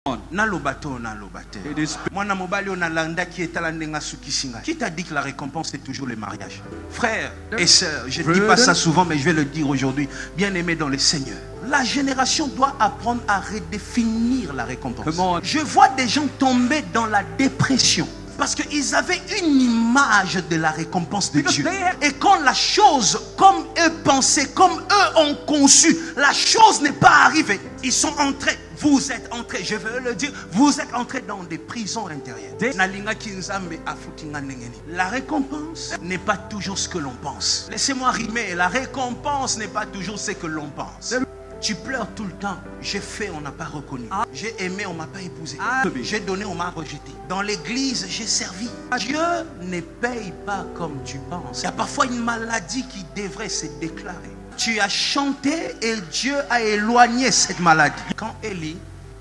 Qui t'a dit que la récompense c'est toujours le mariage? Frères et sœurs, je ne dis pas ça souvent, mais je vais le dire aujourd'hui. Bien-aimés dans le Seigneur, la génération doit apprendre à redéfinir la récompense. Je vois des gens tomber dans la dépression parce qu'ils avaient une image de la récompense de Dieu. Et quand la chose, comme eux pensaient, comme eux ont conçu, la chose n'est pas arrivée, ils sont entrés. Vous êtes entrés, je veux le dire, vous êtes entrés dans des prisons intérieures. La récompense n'est pas toujours ce que l'on pense. Laissez-moi rimer, la récompense n'est pas toujours ce que l'on pense. Tu pleures tout le temps. J'ai fait, on n'a pas reconnu. J'ai aimé, on ne m'a pas épousé. J'ai donné, on m'a rejeté. Dans l'église, j'ai servi. Dieu ne paye pas comme tu penses. Il y a parfois une maladie qui devrait se déclarer. Tu as chanté et Dieu a éloigné cette maladie. Quand Élie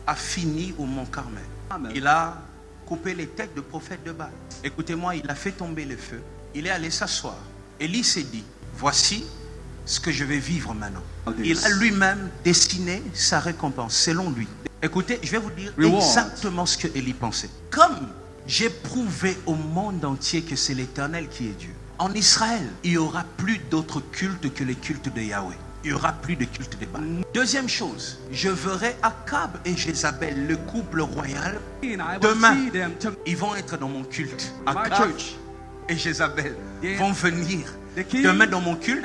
a fini au mont Carmel, il a coupé les têtes de prophètes de Baal. Écoutez-moi, il a fait tomber le feu. Il est allé s'asseoir. Élie s'est dit, voici ce que je vais vivre maintenant. Il a lui-même destiné sa récompense selon lui. Écoutez, je vais vous dire exactement ce que Élie pensait. Comme j'ai prouvé au monde entier que c'est l'Éternel qui est Dieu, en Israël, il n'y aura plus d'autres cultes que les cultes de Yahweh. Il n'y aura plus de culte de Baal. Deuxième chose, je verrai Akab et Jézabel, le couple royal. Demain, ils vont être dans mon culte. Akab et Jézabel vont venir demain dans mon culte.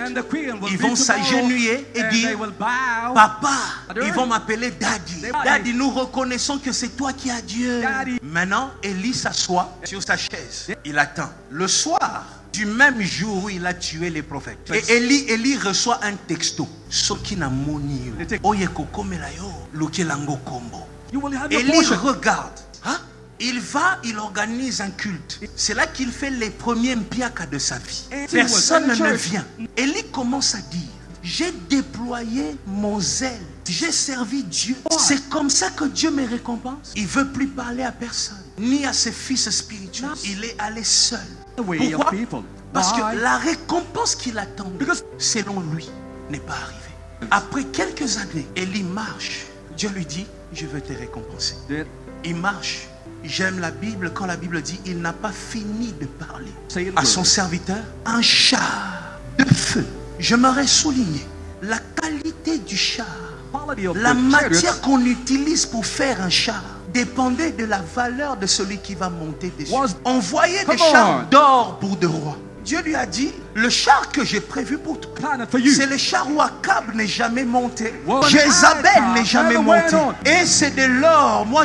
Ils vont s'agenouiller et dire, papa, ils vont m'appeler Daddy. Daddy, nous reconnaissons que c'est toi qui as Dieu. Maintenant, Élie s'assoit sur sa chaise. Il attend. Le soir du même jour où il a tué les prophètes, et Élie reçoit un texto. Élie regarde. Il va, il organise un culte. C'est là qu'il fait les premiers mpiaka de sa vie. Personne ne vient. Élie commence à dire, j'ai déployé mon zèle. J'ai servi Dieu. C'est comme ça que Dieu me récompense. Il ne veut plus parler à personne, ni à ses fils spirituels. Il est allé seul. Pourquoi? Parce que la récompense qu'il attendait, selon lui, n'est pas arrivée. Après quelques années, Élie marche. Dieu lui dit, je veux te récompenser. Il marche. J'aime la Bible quand la Bible dit, il n'a pas fini de parler à son serviteur. Un char de feu. J'aimerais souligner la qualité du char. La matière qu'on utilise pour faire un char dépendait de la valeur de celui qui va monter dessus. On voyait des chars d'or pour de rois. Dieu lui a dit, le char que j'ai prévu pour toi, c'est le char où Akab n'est jamais monté, Jézabel n'est jamais monté, et c'est de l'or. Moi